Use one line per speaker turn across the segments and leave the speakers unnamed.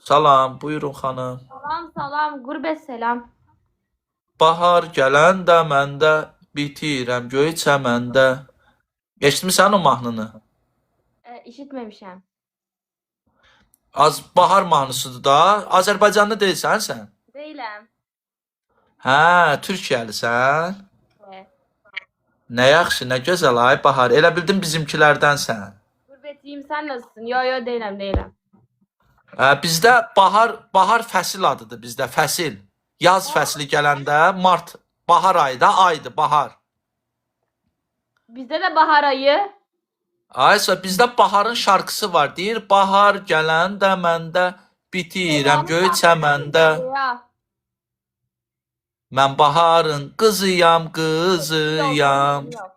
Salam, buyurun xanım.
Salam salam, gurbet selam.
Bahar gələndə məndə, bitirəm göy çəməndə. Eşitmisən o mahnını?
İşitmemişim.
Az bahar mahnısıdır da. Azərbaycanlı deyilsən sən?
Değilim.
Hə, Türkiyəlisən?
E,
Nə yaxşı, nə gözəl ay Bahar. Elə bildim bizimkilərdənsən.
Gurbetçiyim, sen nasılsın? Yo değilim.
Bizdə bahar fəsil adıdır bizdə, fəsil. Yaz fəsli gələndə mart, bahar ayda aydır, bahar.
Bizde de bahar ayı.
Aysa bizdə baharın şarkısı var. Deyir, bahar gələndə məndə, bitirəm göy çəməndə.
Ya.
Mən baharın qızıyam, qızıyam.
Yok.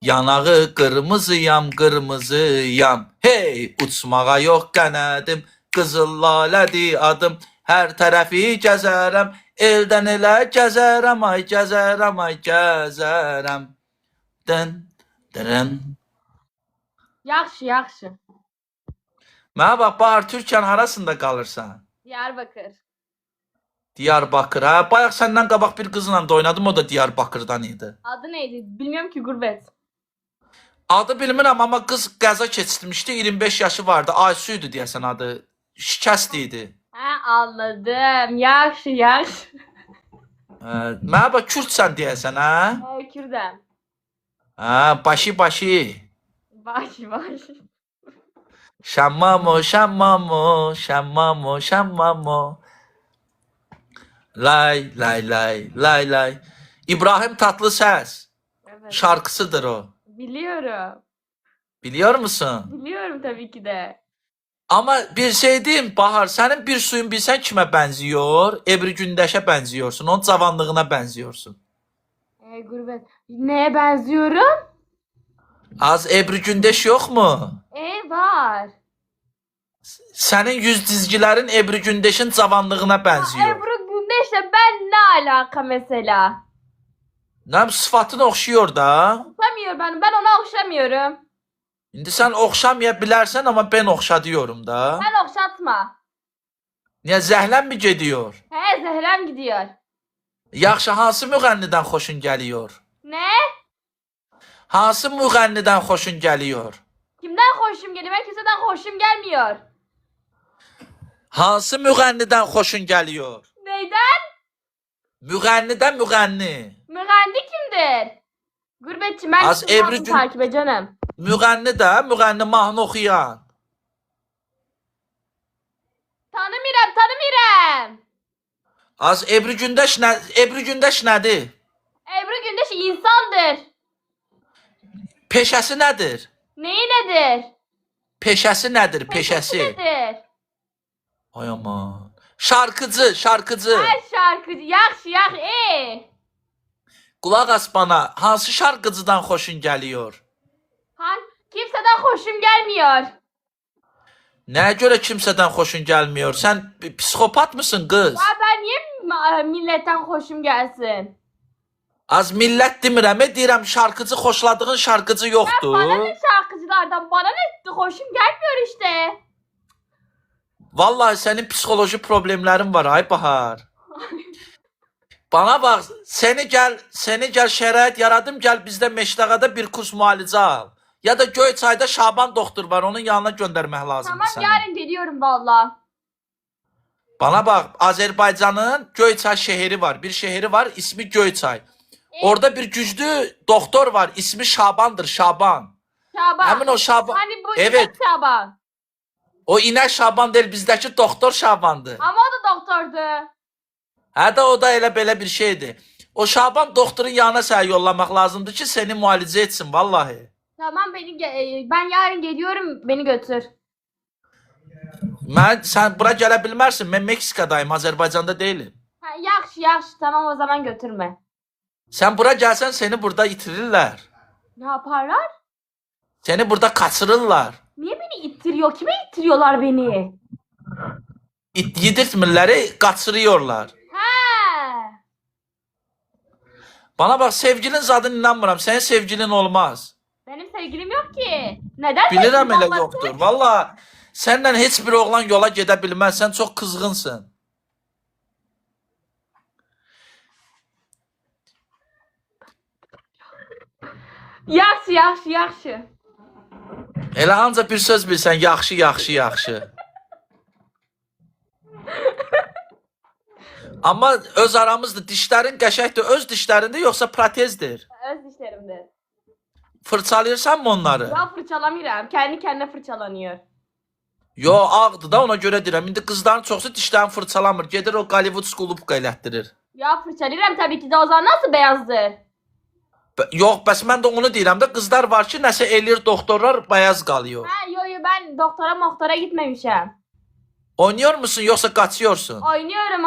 Yanağı qırmızıyam, qırmızıyam. Hey, uçmağa yox qənədim, qızıl lalədir adım. Hər tərəfi gəzərəm, eldən elə gəzərəm, ay gəzərəm, ay gəzərəm. Dın, dırın.
Yaxşı.
Mənə bax, Bahar, Türkiyənin harasında qalırsan?
Diyarbakır.
Diyarbakır, hə? Bayaq səndən qabaq bir qızla da oynadım, o da Diyarbakırdan idi.
Adı neydi? Bilmiyorum ki, gurbet.
Adı bilmirəm, amma qız qəza keçirmişdi, 25 yaşı vardı, Aysu idi deyəsən adı. Şikəst idi.
Ha, anladım. Yaxşı.
Mənə bax, Kürdsən deyəsən, hə?
Kürdem.
Hə, başı.
Baş.
Şəmmamo. Lay. İbrahim Tatlıses
Evet.
şarkısıdır o.
Biliyorum.
Biliyor musun?
Biliyorum tabii ki de.
Ama bir şey diyeyim Bahar, senin bir suyun bilsen kime benziyor? Ebru Gündeş'e benziyorsun. Onun cavanlığına benziyorsun.
Gurbet. Neye benziyorum?
Az Ebru Gündeş yok mu?
Var.
Senin yüz dizgilerin Ebru Gündeş'in cavanlığına benziyor.
Ebru Gündeş'le ben ne alaka mesela?
Ne sıfatın okşuyor da.
Okşamıyor ben ona okşamıyorum.
Şimdi sen okşamayabilirsen ama ben okşa diyorum da.
Sen okşatma.
Niye zehlen mi gidiyor?
He, Zehrem gidiyor.
Yaxşı, hansı müğənniden xoşun geliyor?
Ne?
Hansı müğənniden xoşun geliyor?
Kimden hoşum geliyor? Ben kimseden hoşum gelmiyor.
Hansı müğənniden xoşun geliyor?
Neyden?
Müğənniden müğənni.
Müğendi kimdir? Gurbetçi, ben
Az
kim
Ebru
lazım
Gün-
takip et canım.
Müğənni də, müğənni mahnı oxuyan.
Tanımıyorum.
Az Ebru Gündeş nədir?
Ebru Gündeş insandır.
Peşəsi nədir?
Neyi nedir?
Peşəsi nədir? Peşəsi.
Nedir?
Ay aman. Şarkıcı.
Her şarkıcı. Yaxşı.
Qulaq as bana. Hansı şarkıcıdan xoşun geliyor?
Kimseden hoşum gelmiyor.
Nəyə görə kimsədən xoşun gəlmiyor? Sən psixopat mısın qız?
Ya ben niye milletten hoşum gelsin?
Az millət demirəm, deyirəm şarkıcı, xoşladığın şarkıcı yoxdur.
Bana ne şarkıcılardan? Bana ne hoşum gelmiyor işte.
Vallahi senin psixoloji problemlərin var ay Bahar. Bana bak, seni gel şərait yaradım, gel bizdə Meşdağada bir kurs müalicə al. Ya da Göyçayda Şaban doktor var, onun yanına göndermək lazımdır
Tamam,
səni.
yarın geliyorum valla.
Bana bak, Azərbaycanın Göyçay şehri var. Bir şehri var, ismi Göyçay. Orada bir güçlü doktor var, ismi Şabandır, Şaban.
Şaban.
Həmin o Şaban.
Hani bu
Evet.
Şaban.
O inək Şaban değil, bizdəki doktor Şabandır.
Ama o da doktordu.
Hə də o da elə belə bir şeydir. O Şaban doktorun yanına səni yollamaq lazımdır ki, seni müalicə etsin vallahi.
Tamam, ben yarın geliyorum, beni götür.
Sen bura gələ bilmərsin. Mən Meksikadayım, Azərbaycanda deyiləm.
Yaxşı, tamam, o zaman götürme.
Sen bura gəlsən seni burada itirirlər.
Ne yaparlar?
Seni burada kaçırırlar.
Niye beni ittiriyor? Kime ittiriyorlar beni?
Yedirtmirləri, qaçırıyorlar.
He.
Bana bak, sevgilin zadın inanmıram. Senin sevgilin olmaz.
Benim sevgilim yok ki. Neden
Bilirəm
sevgilim
elə
olmasın?
yoxdur. Valla Səndən heç bir oğlan yola gedə bilməz. Sən çox qızğınsın.
Yaxşı, yaxşı, yaxşı.
Elə ancaq bir söz bilsən, yaxşı, yaxşı, yaxşı. Amma öz aramızdır. Dişlərin qəşəkdir. Öz dişlərində yoxsa protezdir?
Öz dişlerimdir.
Fırçalayırsan mı onları?
Ya fırçalamıyorum. Kendi kendine fırçalanıyor.
Yo, ağdır da ona görə deyirəm. İndi qızların çoxsu dişlərini fırçalamır. Gedir o Hollywood skulupka elətdirir.
Ya fırçalıyorum tabii ki de, o zaman nasıl beyazdır?
Yox, bəs mən də onu deyirəm də, qızlar var ki, nəsə eləyir, doktorlar bəyaz qalıyor.
Ha, yo ben doktora gitmemişim.
Oynuyor musun yoksa kaçıyorsun?
Oynuyorum.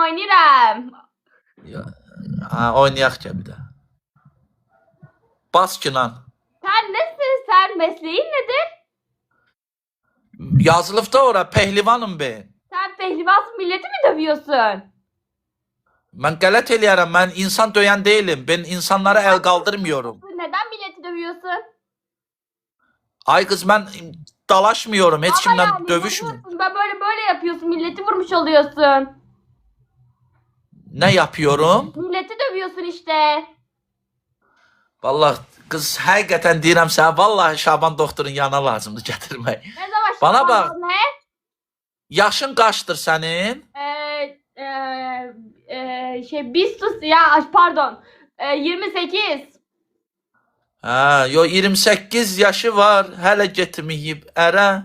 Ya, ha, oynayaq ki bir də. Bas ki lan.
Sen nesin? Sen mesleğin nedir?
Yazılıbda ora, pehlivanım ben.
Sen pehlivansın, milleti mi dövüyorsun?
Mən qələt eləyərəm, mən insan döyən deyiləm. Ben insanlara el qaldırmıyorum.
Neden milleti dövüyorsun?
Ay qız, mən dalaşmıyorum, heç kimlə
yani
dövüşmüyorum.
vuruyorsun. Ben böyle yapıyorsun, milleti vurmuş oluyorsun.
Ne yapıyorum?
Milleti dövüyorsun işte.
Vallahi qız, həqiqətən deyirəm sənə, vallahi Şaban doktorun yanına lazımdır gətirmək.
Ne zaman
Bana
şaban-
bak.
Ne?
Yaşın qaçdır sənin?
Bir sus ya, pardon. 28.
Ha, yo 28 yaşı var, hələ getməyib ərə.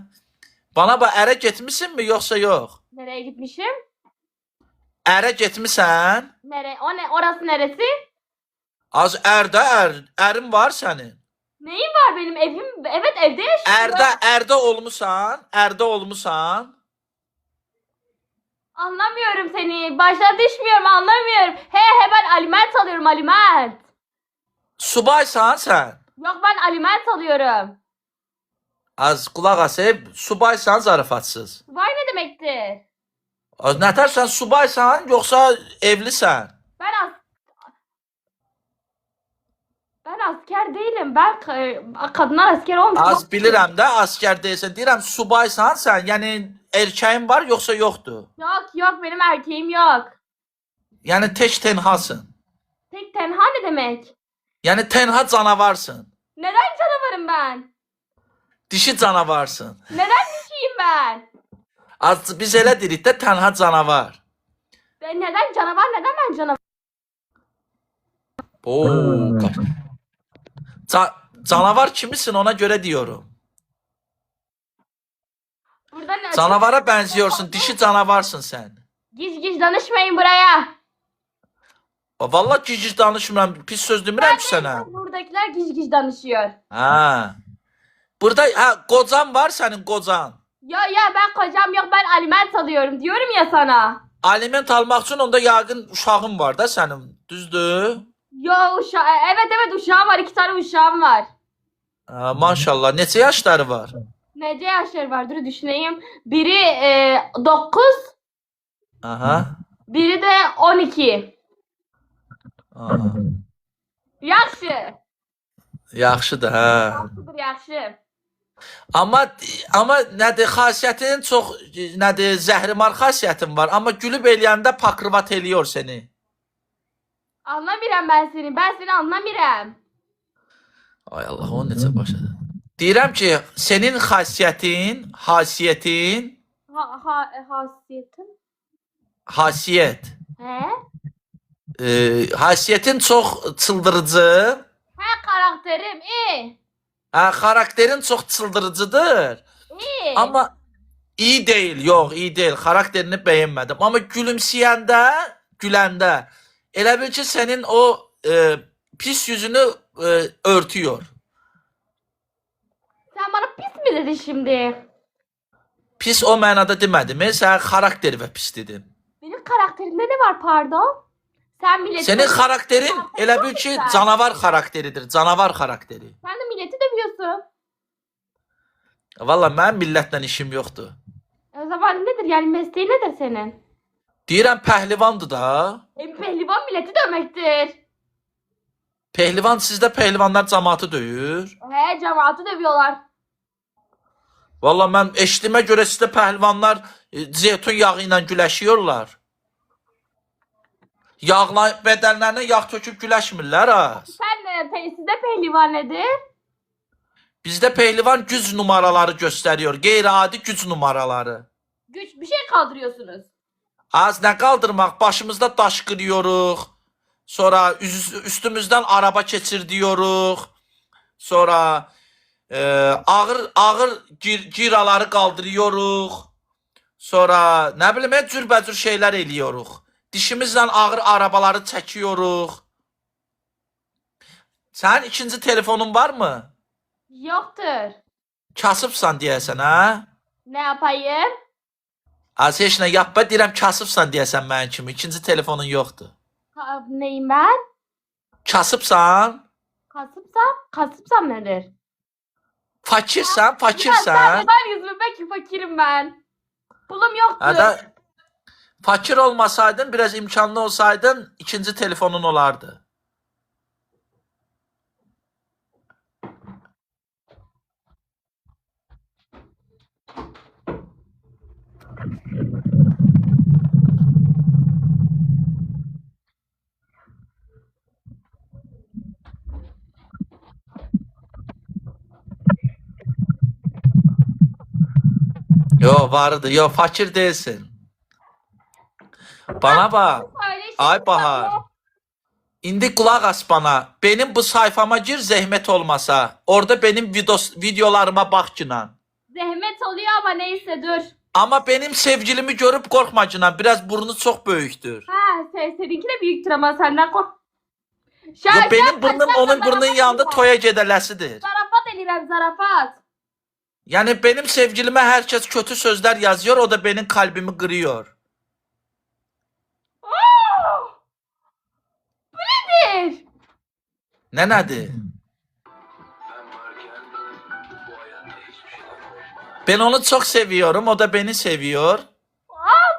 Bana bax, ərə getmisinmi yoxsa yox?
Nereye gitmişim?
Ərə getmisən?
O ne? Orası neresi?
Az ərdə ərin var sənin.
Neyim var benim evim? Evet, evde yaşıyorum.
Ərdə olmusan? Ərdə olmusan?
Anlamıyorum seni. Başına düşmüyorum, anlamıyorum. He ben aliment alıyorum, aliment.
Subaysan sən?
Yok, ben aliment alıyorum.
Az qulaq as, subaysan zarafatsız.
Vay, ne demektir?
Az nətər sən subaysan yoxsa evlisən?
Ben asker değilim. Ben kadınlar asker olmuş.
Az bilirəm də, asker deyilsən. Deyirəm subaysan sən, yəni erkəyin var yoxsa yoxdur?
Yok, benim erkeğim yok.
Yəni tək tenhasın.
Tek tenha ne demek?
Yəni tenha canavarsın.
Neden canavarım ben?
Dişi canavarsın.
Neden dişiyim ben?
Az biz elə deyirik də, tənha canavar.
Neden canavar? Neden ben canavar?
Oo. Canavar kimisin ona göre diyorum.
Burada ne?
Canavara benziyorsun. Dişi canavarsın sen.
Giz danışmayın buraya.
Vallahi cici danışmıram. Pis söz demirəm ki sənə.
Buradakiler giz danışıyor.
Ha. Burada kocan var senin kocan.
Ya ben kocam yok, ben aliment alıyorum diyorum ya sana.
Aliment almaq üçün onda yaqın uşağın var da sənin. Düzdür?
Yo evet uşağım var, 2 tane uşağım var.
Ha, maşallah. Neçə yaşları var?
Nece yaşları var, dur düşüneyim. Biri 9,
Aha.
biri de 12.
Aha.
Yaxşı.
Yaxşıdır, hə.
Yaxşıdır, yaxşı.
Amma nədir, xasiyyətin çox, nədir, zəhrimar xasiyyətin var. Amma gülüb eləyəndə pakırvat eləyor seni.
Anlamıram ben seni anlamıram.
Ay Allah, o necə başladı? Deyirəm ki, senin xasiyyətin, hasiyyətin,
Hasiyetin?
hasiyyət,
He?
hasiyyətin çox çıldırıcı,
Karakterim
xarakterin çox çıldırıcıdır.
iyi.
Amma iyi deyil, yox, iyi deyil. Xarakterini bəyənmədim. Amma gülümsəyəndə, güləndə, elə bil ki, senin o pis yüzünü örtüyor.
Sen bana pis mi dedin şimdi?
Pis o mənada demədim. Sən xarakteri və pis dedim.
Benim karakterimde ne var, pardon? Sen milleti
Senin xarakterin elə bil ki,
Sen.
canavar xarakteridir. Canavar xarakteri.
Sen de milleti dövüyorsun.
Valla mənim millətlə işim yoxdur.
O zaman nedir yani, mesleği nedir senin?
Deyirəm pəhlivandır da.
Pehlivan milleti dövmektir.
Pehlivan, sizdə pehlivanlar cəmaatı döyür.
He, cemaati dövüyorlar.
Vallahi mən eşitdiyimə görə sizdə pəhlivanlar zeytun yağı ilə güləşiyorlar. Yağla bədənlərinə yağ töküb güləşmirlər az.
Sen sizde pehlivan nedir?
Bizdə pehlivan güc numaraları göstəriyor. Qeyri-adi güc numaraları.
Güç bir şey kaldırıyorsunuz.
Az nə qaldırmaq, başımızda daş qırıyoruz. Sonra üstümüzdən araba keçirdiyoruz. Sonra ağır giraları qaldırıyoruz. Sonra nə bilim, cürbəcür şeylər eləyiyoruz. Dişimizlə ağır arabaları çəkiyoruz. Sənin ikinci telefonun var mı?
Yoktur.
Kasıbsan deyəsən, hə?
Ne yapayım?
Az heç nə yapma, deyirəm kasıbsan deyəsən mənim kimi. İkinci telefonun yoxdur.
Neyim ben?
Kasıbsan?
Kasıpsam? Kasıpsam nedir?
Fakirsən,
Sen
fakirsən.
neden yüzümü belki fakirim ben. Pulum yoktur.
Hə, fakir olmasaydın, biraz imkanlı olsaydın, ikinci telefonun olardı. Yo, vardı. Yo, fakir değilsin. Bana bak.
Öyle şey
Ay Bahar. İndi kulak as bana. Benim bu sayfama gir, zahmet olmasa. Orada benim videolarıma bak Cinan.
Zahmet oluyor ama neyse dur.
Ama benim sevgilimi görüp korkma Cinan. Biraz burnu çok büyüktür.
Ha seninki de büyüktür ama senden kork.
Yo, benim burnum onun burnunun yanında toya gedələsidir.
Zarafat elirəm zarafat.
Yani benim sevgilime herkes kötü sözler yazıyor. O da benim kalbimi kırıyor.
Bu nedir?
Ne nedir? Ben onu çok seviyorum. O da beni seviyor.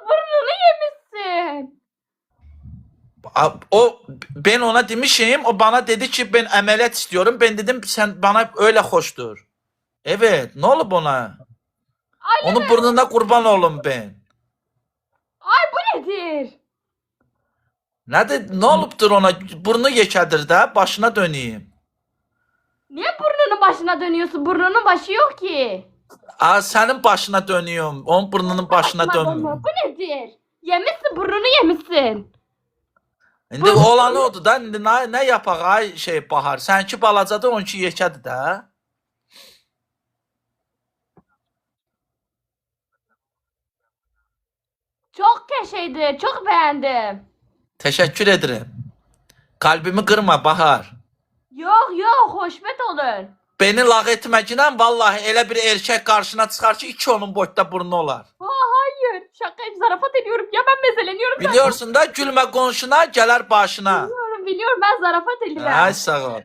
Burnunu yemişsin.
Ben ona demişim. O bana dedi ki ben ameliyat istiyorum. Ben dedim sen bana öyle hoştur. Evet. Ne oldu ona? Onun burnuna kurban olun ben.
Ay bu nedir?
Ne olupdur ona? Burnu yekədir də. Başına döneyim.
Niye burnunun başına dönüyorsun? Burnunun başı yok ki.
Senin başına dönüyorum. Onun burnunun başına dönmüyorum.
Bu nedir? Yemişsin burnunu yemişsin.
İndi olanı odur da. İndi ne yapaq ay Bahar? Sənki balacadır, onunki yekədir də.
Çok keşeydi. Çok beğendim.
Teşekkür ederim. Kalbimi kırma Bahar.
Yok hoşmet olur.
Beni lağ etməklə vallahi elə bir erkek karşına çıkar ki 2 onun boyda burnu olar.
Hayır. Şaka zarafat ediyorum. Ya ben meseleniyorum.
Biliyorsun da gülme konşuna gələr başına.
Biliyorum ben zarafat ediyorum.
Ay sağ ol.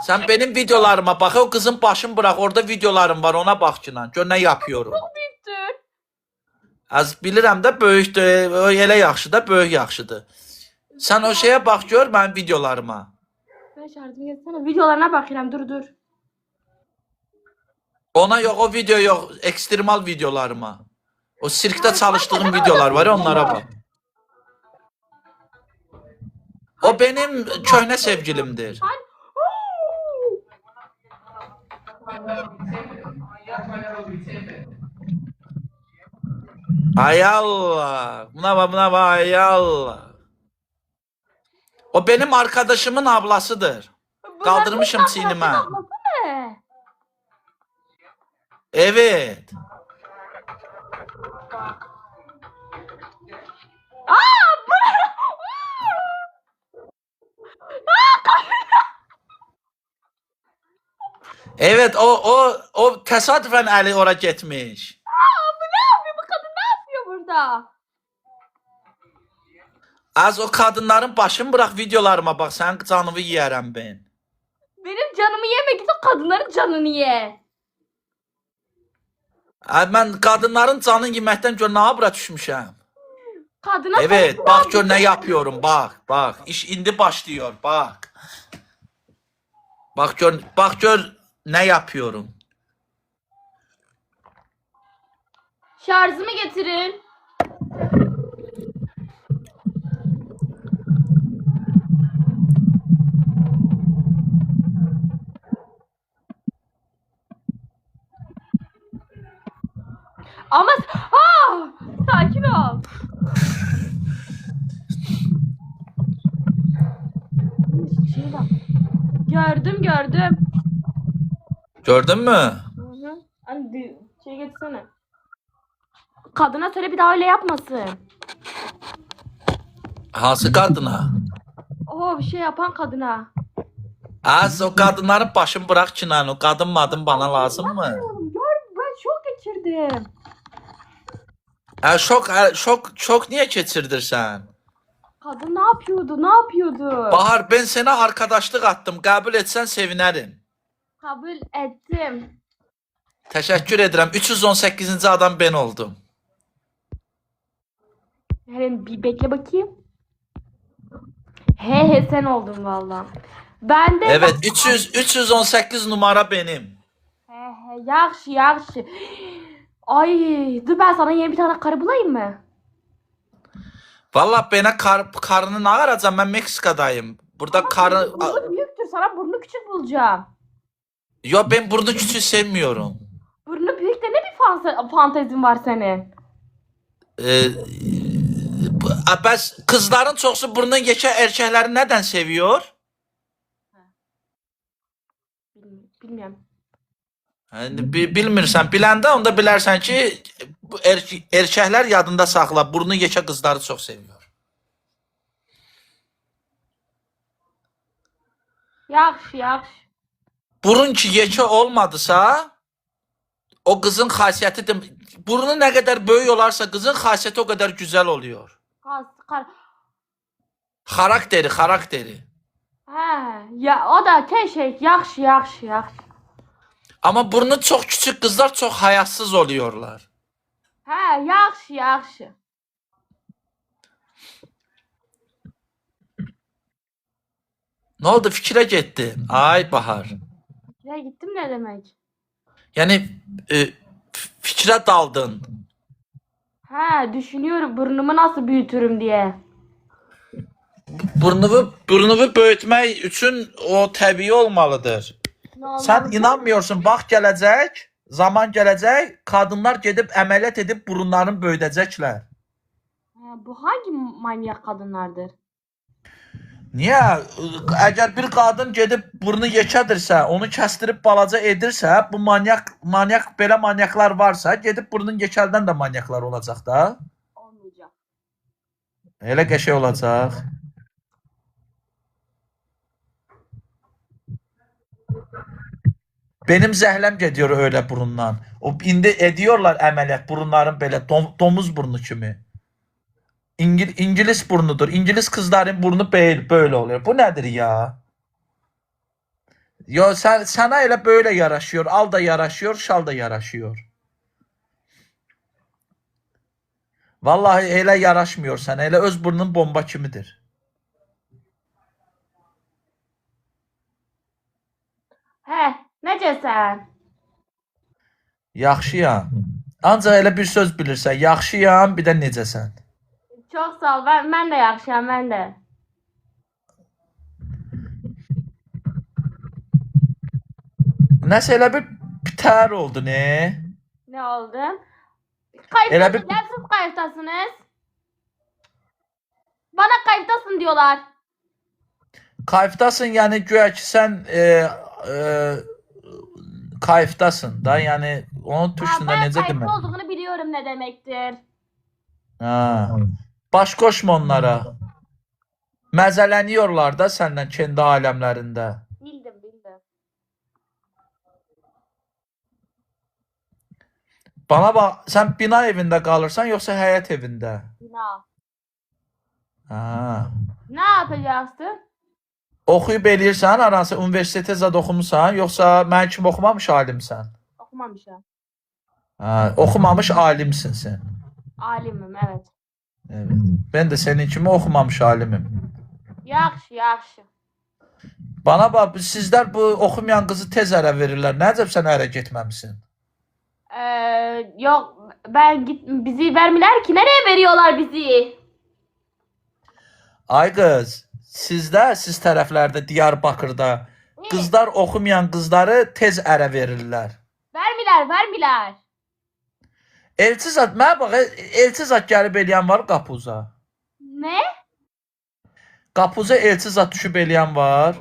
Sen benim videolarıma bak. O kızın başını bırak. Orada videolarım var. Ona bak Cinan. Gör ne yapıyorum.
Çok büyüktür.
Az bilirəm də böyükdür. O elə yaxşıdır, böyük yaxşıdır. Sen o şeye bak gör benim videolarıma.
Ben şarjımı geçsene. Videolarına bakıyorum. Dur.
Ona yok, o video yok. Ekstremal videolarıma. O sirkte çalıştığım videolar var ya, onlara bak. O benim köhne sevgilimdir. Ay Allah. Buna bak ay Allah. O benim arkadaşımın ablasıdır. Kaldırmışım çiğnime.
Ablası ne?
Evet. Evet, o tesadüfen Ali oraya gitmiş.
Bu ne yapıyor? Bu kadın ne yapıyor burada?
Az o kadınların başını bırak, videolarıma bak. Sen canımı yiyərəm ben.
Benim canımı yeme, git o kadınların canını ye.
Ben kadınların canını yeməkdən gör nə bura düşmüşəm.
Kadına
Evet,
sarıp
bak gör ne yapıyorum, bak, bak. İş indi başlıyor, bak. Bak gör ne yapıyorum.
şarjımı getirin. Ama sakin ol. Şeye bak. Gördüm.
Gördün mü?
Hı. Hani şey getirsene. Kadına söyle bir daha öyle yapmasın.
Hansı kadına?
O bir şey yapan kadına.
Az o kadınların başını bırak Kinan. O kadın madın bana lazım mı?
Gör ben şok geçirdim.
Şok niye geçirdirsen?
Kadın ne yapıyordu?
Bahar, ben sana arkadaşlık attım. Kabul etsen sevinirim.
Kabul ettim.
Teşekkür ederim. 318. adam ben oldum.
Helen bir bekle bakayım. He sen oldun valla. Ben de
Evet, 318 numara benim.
yaxşı. Ay dur ben sana yeni bir tane karı bulayım mı?
Vallahi bana karını ne arayacağım? Ben Meksika'dayım. Burada karı...
Burnu büyüktür sana burnu küçük bulacağım.
Yo, ben burnu küçük sevmiyorum.
Burnu büyük de ne bir fantezin var senin?
Kızların çoxusu burnu geçe erkekleri neden seviyor?
Bilmiyorum.
Yani bilmirsən, biləndə onda bilərsən ki, bu erkəklər yadında saxla, burnu yekə qızları çox seviyor.
Yaxşı.
Burun ki yekə olmadısa, o qızın xasiyyəti, burnu nə qədər böyük olarsa, qızın xasiyyəti o qədər gözəl oluyor. Xarakteri.
Ya o da şey yaxşı.
Amma burnu çox küçük qızlar çox hayasız oluyorlar.
Yaxşı.
Nə oldu, fikrə getdin? Ay Bahar.
Ya gittim ne demek?
Yəni fikrə daldın.
Düşünüyorum burnumu nasıl büyütürüm diye.
Burnumu böyütmək üçün o təbii olmalıdır. Sən inanmıyorsun, bax gələcək, zaman gələcək, kadınlar gedib əməliyyat edib burunlarını böyüdəcəklər.
Bu hangi manyak kadınlardır?
Niyə? Əgər bir qadın gedib burnu yekədirsə, onu kəstirib balaca edirsə, bu manyak belə manyaklar varsa, gedib burnun yekəldən də manyaklar olacaq da.
Olmayacak.
Elə qəşəng olacaq. Benim zəhləm gediyor öyle burundan. O indi ediyorlar əməliyyat burunların belə domuz burnu kimi. İngiliz burnudur. İngiliz kızların burnu böyle oluyor. Bu nedir ya? Yo sana elə böyle yaraşıyor. Al da yaraşıyor, şal da yaraşıyor. Vallahi elə yaraşmıyor sana. Elə öz burnun bomba kimidir.
Necəsən?
Yaxşıyam. Ancaq elə bir söz bilirsən. Yaxşıyam, bir də necəsən?
Çok sağ ol. Ben de yaxşıyam, ben de.
Nəsə elə bir bitər oldu, ne?
Ne oldu?
Elə bir-
Siz kayıptasınız. Bana kayıptasın diyorlar.
Kayıftasın, yani güya ki sen kayıftasın da, yani onun tuşunda
Ben
necə
kayıpta
demək?
olduğunu biliyorum ne demektir.
Ha. Baş koşma onlara. Məzələniyorlar da səndən kendi aləmlərində.
Bildim.
Bana bax, sən bina evində qalırsan yoxsa həyət evində?
Bina.
Ha.
Ne yapacaksın?
Oxuyub eləyirsən, aransı universitetə zad oxumusan, yoxsa mən kimi oxumamış alimsən?
Okumamışım.
Ha, oxumamış alimsin sən.
Alimim evet.
Evet. Ben de senin kimi oxumamış alimim.
Yaxşı, yaxşı.
Bana bax, sizlər bu oxumayan qızı tez ərə verirlər. Nəcəb sən ərə getməmisən?
Yok bizi vermiler ki. Nereye veriyorlar bizi?
Ay qız, siz tərəflərdə Diyarbakırda qızlar oxumayan qızları tez ərə verirlər.
Vermiler.
Elçi zat, mənə bax, elçi zat gəlib eləyən var qapuza.
Ne?
Qapuza elçi zat düşüb eləyən var.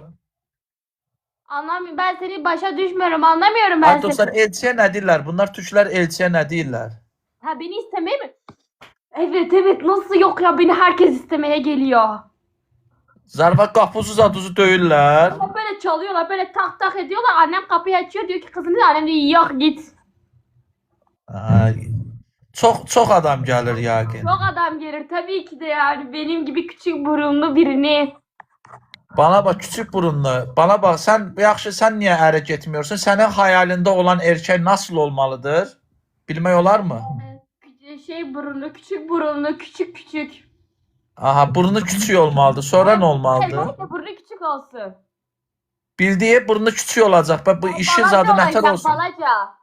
Anlamıyorum. Ben seni başa düşmüyorum. Anlamıyorum ben
Ay
seni.
dostlar, elçiyə nə deyirlər? Bunlar türklər elçiyə nə deyirlər?
Ha, beni istemeye mi? Evet, nasıl yok ya, beni herkes istemeye geliyor.
Zarva qapuzu zaduzu döyürlər.
Ama böyle çalıyorlar, böyle tak tak ediyorlar. Annem kapıyı açıyor, diyor ki kızınız, annem diyor yok git.
Ay, çox adam gəlir yəqin.
Çok adam gelir tabii ki de, yani benim gibi küçük burunlu birini.
Bana bax, küçük burunlu. Bana bax, sən niyə ərə getmiyorsun? Sənin hayalində olan erkək nasıl olmalıdır? Bilmək olar mı?
Küçük burunlu, küçük.
Aha, burnu küçük olmalıdır. Sonra nə olmalıdır?
Elbette burnu küçük olsun.
Bildiyi burnu küçük olacaq. Bax, bu işin
Balaca
zadı nətər
olacak,
olsun?
balaca.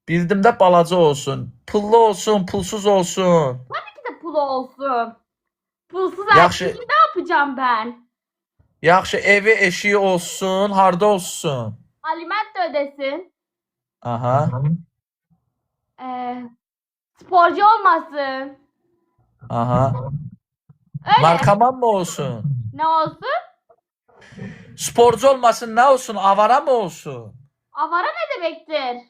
Bildim də balaca olsun. Pullu olsun, pulsuz olsun.
Bir de pulu olsun. Pulsuz
Yaxşı.
erkeği ne yapacağım ben?
Yaxşı, evi, eşiği olsun, harda olsun?
Aliment de ödesin.
Aha.
Sporcu olmasın.
Aha.
Öyle.
Narkoman mı olsun?
Ne olsun?
Sporcu olmasın, ne olsun? Avara mı olsun?
Avara ne demektir?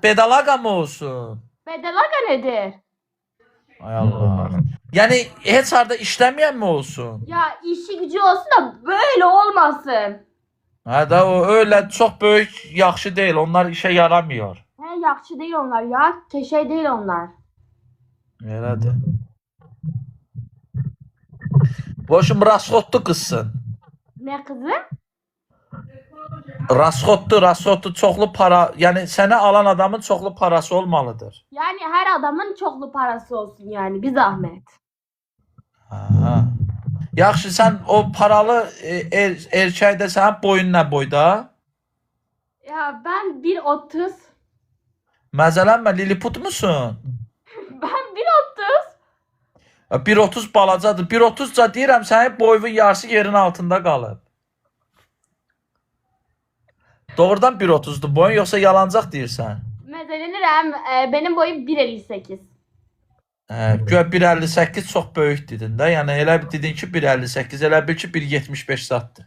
Bedalaga mı olsun?
Bedelaga nedir?
Ay Allah. Yani heç harda işləməyən mi olsun?
Ya işi gücü olsun da böyle olmasın.
Hə də o öyle çok böyük yaxşı değil. Onlar işe yaramıyor.
He, yakşı değil onlar ya. Şey değil onlar.
Elədir. Boşum rasxotlu qızsın.
Ne kızım?
Rasxotlu çoxlu para. Yani səni alan adamın çoxlu parası olmalıdır.
Yani her adamın çoklu parası olsun yani, bir zahmet.
Ha. Yaxşı, sən o paralı erkəkdə sənin boyun nə boyda?
Ya ben 1.30.
Məzələnmə, Lilliput musun?
Ben 1.30.
1.30 balacadır. 1.30ca deyirəm, sənin boyun yarısı yerin altında qalıb. Doğrudan 1.30'dur boyun, yoxsa yalancaq deyirsən?
Mezelenirem. Benim boyum 1.58.
Güya 1.58 çox böyük dedin də. Yəni elə bir dedin ki 1.58, elə bil ki 1.75 satdır.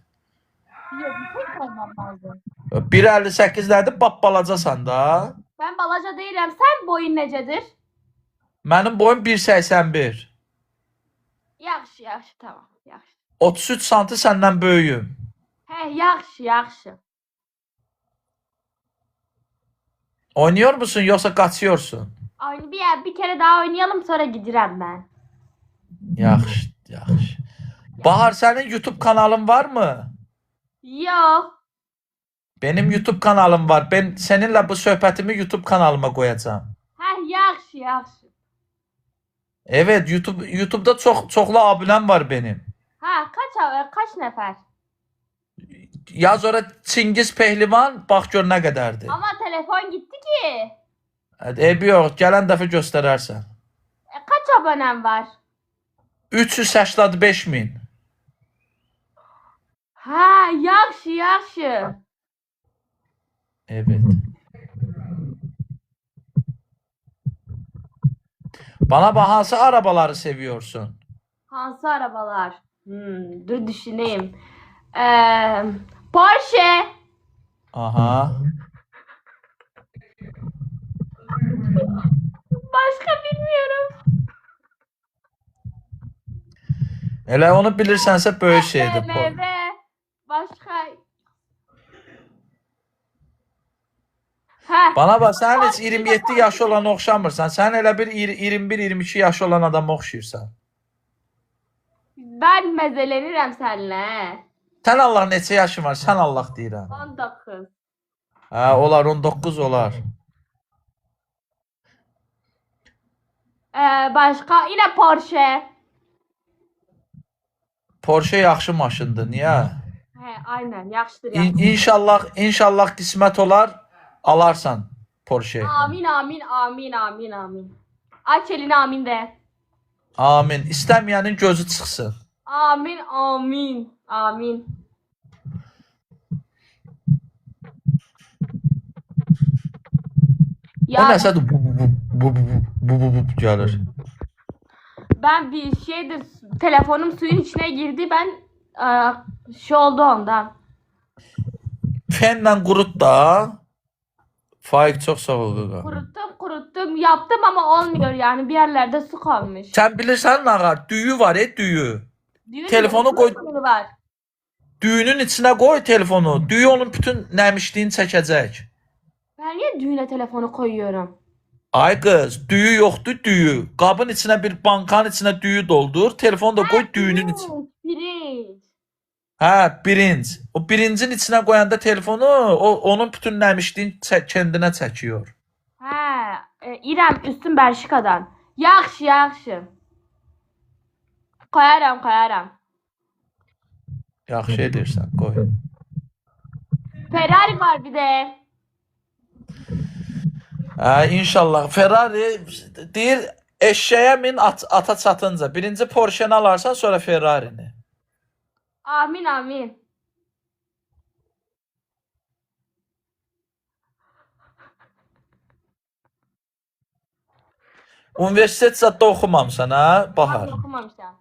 Yok, tek olmam lazım.
1.58 nədir? Bap balacasan da.
Ben balaca değilim. Sen boyun necedir?
Mənim boyum 1.81.
Yaxşı, tamam. Yaxşı.
33 santı səndən böyüyüm.
He, yaxşı.
Oynuyor musun yoksa kaçıyorsun?
Bir kere daha oynayalım, sonra gidirem ben.
Yaxşı. Bahar, senin YouTube kanalın var mı?
Yok.
Benim YouTube kanalım var. Ben seninle bu söhbətimi YouTube kanalıma koyacağım.
He, yaxşı.
Evet, YouTube'da çoxlu abunəm var benim.
Ha, kaç nefer?
Yaz ora Çingiz Pehlivan, bax gör nə qədərdir.
Ama telefon gitti ki.
Eybi yox, gələn dəfə göstərərsən.
Kaç abonem var?
385 min.
Ha, yaxşı.
Evet. Bana bak, hansı arabaları seviyorsun?
Hansı arabalar? Dur düşüneyim. Porsche.
Aha.
Başka bilmiyorum.
Elə onu bilirsənsə böyük şeydir.
BMW. Başka. Ha.
Bana bak, sen heç 27 yaşı olan oxşamırsan. Sen elə bir 21-22 yaşı olan adama oxşayırsan.
Ben mezelenirim seninle.
Sən Allah neçə yaşın var? Sən Allah deyirəm.
19.
Hə, olar 19 olar.
Başka yine Porsche.
Porsche yaxşı maşındır. Niyə?
Aynen yaxşıdır
İnşallah qismət olar, alarsan Porsche.
Amin amin amin amin amin. Aç elini amin de.
Amin. İstəməyənin gözü çıxsın.
Amin amin amin.
O
Ya
nəsədir bu gəlir.
ben bir şeydir, telefonum suyun içine girdi, ben şey oldu ondan.
Fenlə qurut da. Faik çox sağ ol qaqa.
Kuruttum yaptım ama olmuyor yani, bir yerlerde su kalmış.
Sən bilirsən Nagar, düyü var, düyü.
Düğün
Telefonu koy.
var.
Düyünün içinə qoy telefonu. Düyü onun bütün nəmişliyini çəkəcək.
Ben niye düğüne telefonu koyuyorum?
Ay qız, düyü yoxdur, düyü. Qabın içinə bir bankanın içinə düyü doldur, telefonu da qoy düyünün içinə.
Pirinç.
Hə, birinci. O birincinin içinə qoyanda telefonu, onun bütün nəmişliyini kəndinə çəkiyor.
İrem üstün Belçika'dan. Yaxşı. Koyarım.
Yaxşı edirsən, qoy.
Ferrari var bir de.
Hə, inşallah. Ferrari deyir, eşeğe min ata çatınca. Birinci Porsche'ni alarsan, sonra Ferrari'ni.
Amin.
Universitet zətdə oxumamsan, hə, Bahar?
Okumamışlar.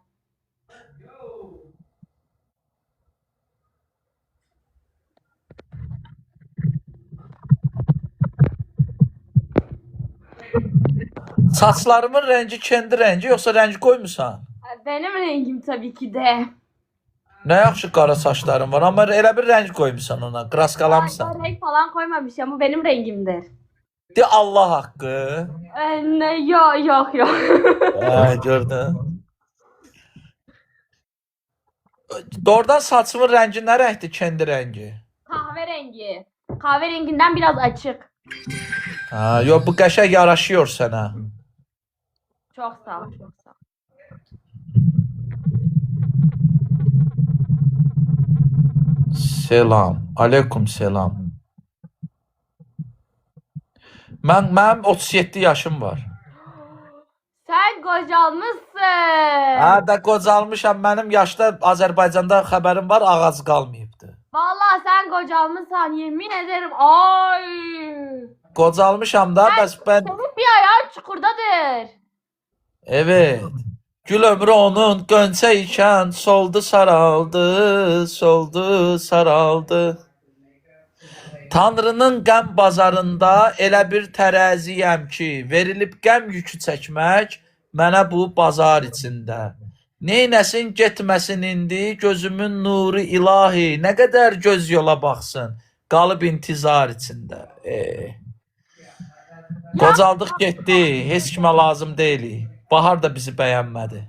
Saçlarımın rəngi kendi rəngi, yoxsa rəng qoymusan?
Benim rengim tabii ki de.
Nə yaxşı qara saçların var, amma elə bir rəng qoymusan ona, kraskalamısan.
Renk falan koymamış ama benim rengimdir.
De Allah haqqı.
Yok.
Hə, gördün. Doğrudan saçımın rəngi nə rəngdir, kendi rəngi?
Kahverengi. Kahverenginden biraz açık.
Ha, yox, bu qəşəng yaraşıyor sənə.
Çok sağ ol.
Selam. Aleyküm selam. Mənim 37 yaşım var.
Sen kocalmışsın.
Hə, də qocalmışam. Mənim yaşda Azərbaycanda xəbərim var, ağac qalmayıbdı.
Vallahi sen kocalmışsan, yemin ederim. Ay.
Qocalmışam da, bəs mən...
Senin bir ayağın çukurdadır.
Evet. Gül ömrü onun gönçə ikən soldu saraldı. Tanrının qəm bazarında elə bir tərəziyəm ki, verilib qəm yükü çəkmək mənə bu bazar içində. Neynəsin getməsin indi gözümün nuru ilahi, nə qədər göz yola baxsın, qalıb intizar içində. Qocaldıq getdi, heç kimə lazım deyilik. Bahar da bizi bəyənmədi.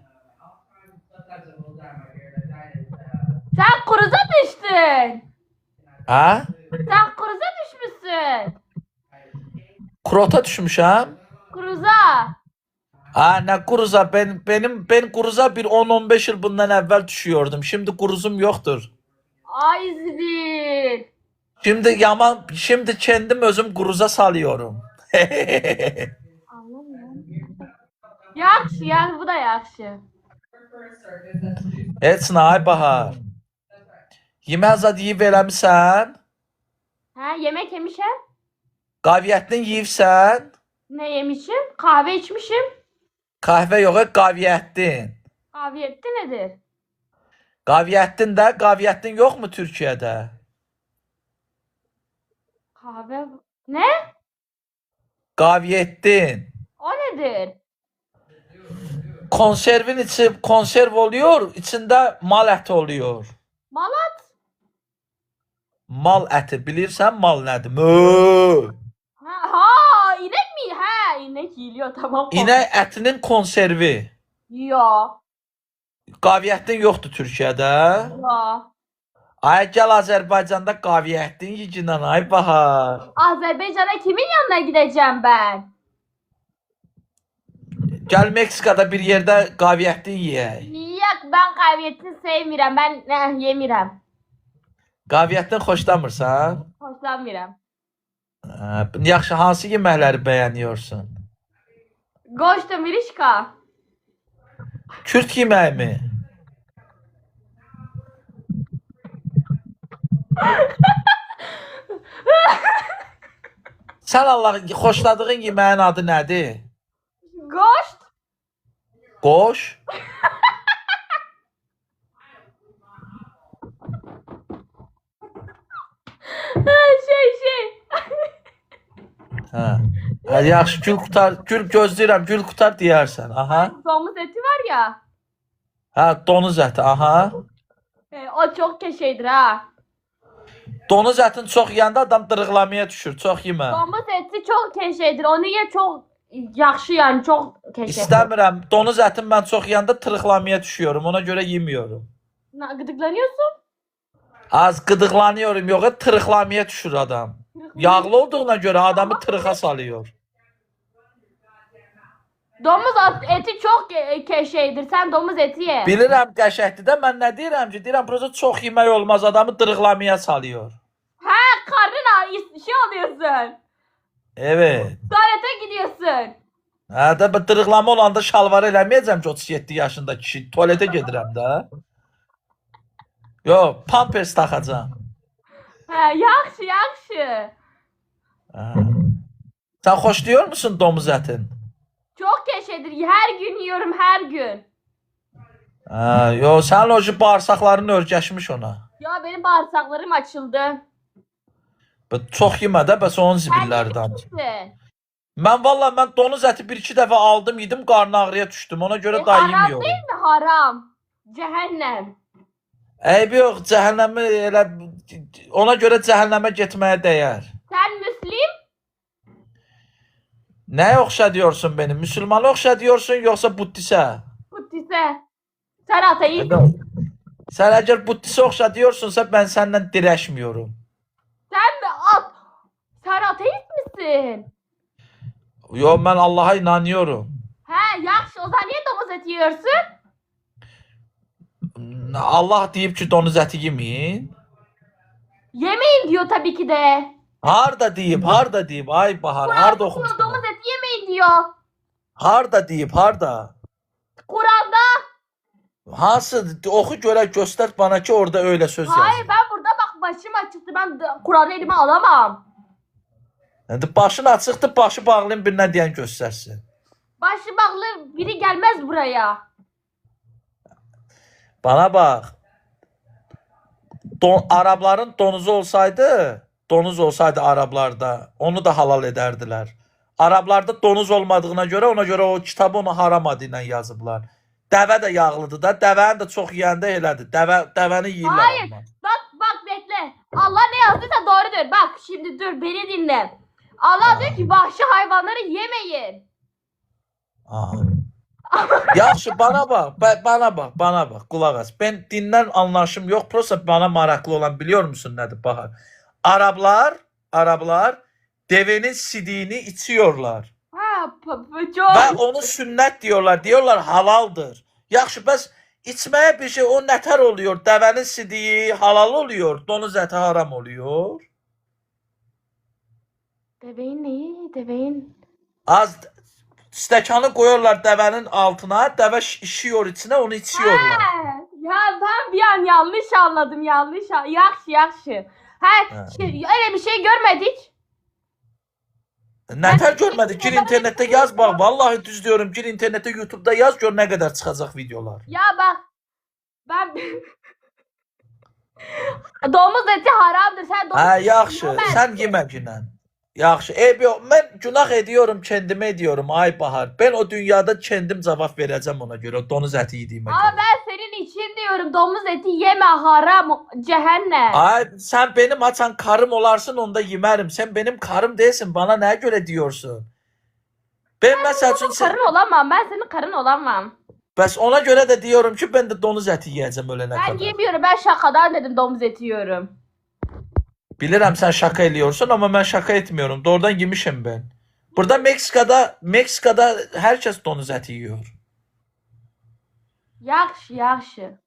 Sen kuruza düştün.
Hə?
Sen kuruza düşmüşsün.
Kurota düşmüşəm?
Kuruza.
Ha, nə kuruza? Ben kuruza bir 10-15 yıl bundan əvvəl düşüyordum. Şimdi kuruzum yoktur.
Ay zil.
Şimdi kendim özüm kuruza salıyorum.
Yaxşı, bu da yaxşı.
Heç nə, ay Bahar. Yemək zad yiyib eləmisən?
Yemek yemişim.
Qaviyyətini yiyibsən?
Ne yemişim? Kahve içmişim.
Kahve yox, qaviyyətdin.
Kahviyette nedir?
Qaviyyətdin də, qaviyyətdin yox mu Türkiyədə?
Kahve... Ne?
Qaviyyətdin.
O nedir?
Konservin içi konserv oluyor, içində mal əti oluyor.
Malat.
Mal əti, bilirsən mal nədir? Mö.
İnek mi? İnek yiyiliyor, tamam.
İnək ətinin konservi.
Yo.
Qaviyyətdin yoxdur Türkiyədə.
Yo.
Ay gəl Azərbaycanda qaviyyətdin yiginən, ay Bahar.
Azerbaycan'a kimin yanına gideceğim ben?
Gel Meksika'da bir yerde qaviyyətli yiyək.
Yok, ben kahviyetini sevmirəm. Ben yemirəm.
Qaviyyətdən xoşlamırsan?
Hoşlanmıram.
Yaxşı, hansı yeməkləri bəyəniyorsun?
Goştu Mirişka.
Kürt yeməyi mi? Sən Allah, xoşladığın yeməyin adı nədir?
Goşt.
Qoş?
Şey.
Hə. Hə, yaxşı, gül qutar, gül gözləyirəm, gül qutar deyərsən. Aha.
Domuz eti var ya.
Hə, donuz əti, aha.
O çok keşeydir ha.
Donuz ətin çox yeyəndə adam dırıqlamaya düşür, çox yemə.
Domuz eti çok keşeydir. Onu ye çok yaxşı yani çok keşeydir.
İstəmirəm, donuz ətin mən çox yeyəndə tırıqlamaya düşüyorum, ona görə yemiyorum.
Gıdıklanıyorsun.
Az qıdıqlanıyorum, yox, tırıqlamaya düşür adam. Yağlı olduğuna görə adamı tırığa salıyor.
Domuz eti çok keşeydir. Sen domuz eti ye.
Bilirəm qəşəkdir də, mən nə deyirəm ki, deyirəm prosta çox yemək olmaz, adamı dırıqlamaya salıyor.
Ha, karnına şey oluyorsun.
Evet.
Tuvalete gidiyorsun.
Hə də bu dırıqlama olanda şalvarı eləməyəcəm ki, 37 yaşında kişi tualetə gedirəm də. Yox, pampers taxacam.
Ha, yaxşı.
Hə. Sən xoşlayır musun domuz ətin?
Çok keşedir. Her gün yiyorum, her gün.
Hə, yox, sənin o bağırsaqların örgəşmiş ona.
Ya benim bağırsaklarım açıldı.
Çox yemə də, bəs onun zibillərdən. Mən valla donuz əti 1-2 dəfə aldım, yedim, qarın ağrıya düşdüm. Ona görə daha
Haram
yemiyorum.
değil mi? Haram. Cehennem.
Eybi yox, cəhənnəmi elə ona görə cəhənnəmə getməyə dəyər.
Sen Müslim?
Nəyə oxşadıyorsun beni? Müslümana oxşadıyorsun yoxsa Buddisə?
Buddisə. Sen ateist.
Sən əgər Buddisə oxşadıyorsunsa mən səndən dirəşmiyorum.
Sen mi at? Sen ateist misin?
Yox, mən Allaha inanıyorum.
He, yaxşı. O zaman niye domuz eti yiyorsun?
Allah deyib ki, donuz əti yemeyin.
Yemeyin diyor tabii ki de.
Harda deyib, harda deyib? Ay Bahar, harda oxumuşsun?
Domuz eti yemeyin diyor.
Harda deyib, harda?
Kur'an'da.
Hansı? Oxu görə göstər bana ki, orada öyle söz yazır.
Hayır, ben burada bak başım açıktı. Ben Kur'an'ı elime alamam.
Başın açıqdır, başı bağlayın, bir nə deyən göstərsin.
Başı bağlı biri gelmez buraya.
Bana bak. Arapların donuzu olsaydı Araplarda, onu da halal edərdilər. Araplarda donuz olmadığına görə o kitabı onu haram adı ilə yazıblar. Dəvə də yağlıdır da, dəvəni də çox yeyəndə elədir. Dəvəni yeyirlər.
Hayır,
amma.
bak bekle. Allah ne yazdıysa doğrudur. Bak şimdi dur, beni dinle. Allah diyor ki vahşi hayvanları yemeyin.
Aha. Yaxşı, bana bak, qulaq as. Ben dindən anlaşım yox, prosta bana maraqlı olan biliyor musun nədir Bahar? Araplar devenin sidiyini içiyorlar.
Ha,
Və
çok.
onu sünnət diyorlar halaldır. Yaxşı, bəs içməyə bir şey, o nətər oluyor? Dəvənin sidiyi halal oluyor, donuz əti haram oluyor.
Deveyin neyi? Deveyin.
Az stəkanı qoyurlar dəvənin altına, dəvə işiyor içine, onu içiyorlar.
Ya ben bir an yanlış anladım. Yaxşı. Ha, öyle bir şey görmedik.
Nətər görmədik? Gir internette yaz bak. Vallahi düz diyorum. Gir internette, YouTube'da yaz, gör nə qədər çıxacaq videolar.
Ya bak. Ben domuz eti haramdır. Sen domuz
Hə,
eti
yaxşı.
yemezsin.
Sən yemə günən. Yaxşı. Yox, mən günah ediyorum, kendime ediyorum. Ay Bahar. Ben o dünyada kendim cavab verəcəm ona görə. Donuz əti yediyimə
Ama
görə.
ben senin için diyorum, domuz eti yeme, haram, cehennem.
Ay, sen benim açan karım olarsın, onda yemərim. Sen benim karım değilsin. Bana nəyə görə diyorsun? Ben mesela
Senin karın olamam. Ben senin karın olamam.
bəs ona görə də diyorum ki, ben de donuz əti yiyəcəm ölənə
Ben
kadar.
yemiyorum. Ben şakadan dedim domuz eti yiyorum.
Bilirəm sən şaka ediyorsun ama ben şaka etmiyorum. Doğrudan yemişim ben. Burada Meksika'da herkes domuz eti yiyor.
Yaxşı, yaxşı.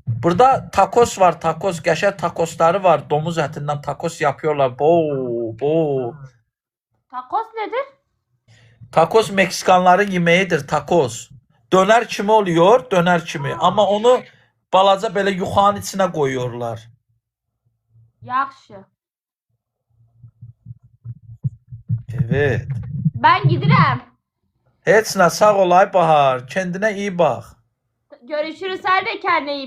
Burada takos var, takos. Qəşəng takosları var. Domuz ətindən takos yapıyorlar. Bo.
Tacos nedir?
Takos Meksikanların yemeğidir, takos. Döner kimi oluyor, döner kimi. Ama onu balaca belə yuxanın içine koyuyorlar.
Yaxşı.
Evet.
Ben gidirəm.
Heç nə, sağ ol ay Bahar. Kendine iyi bak.
Görüşürüz. Sen de kendine iyi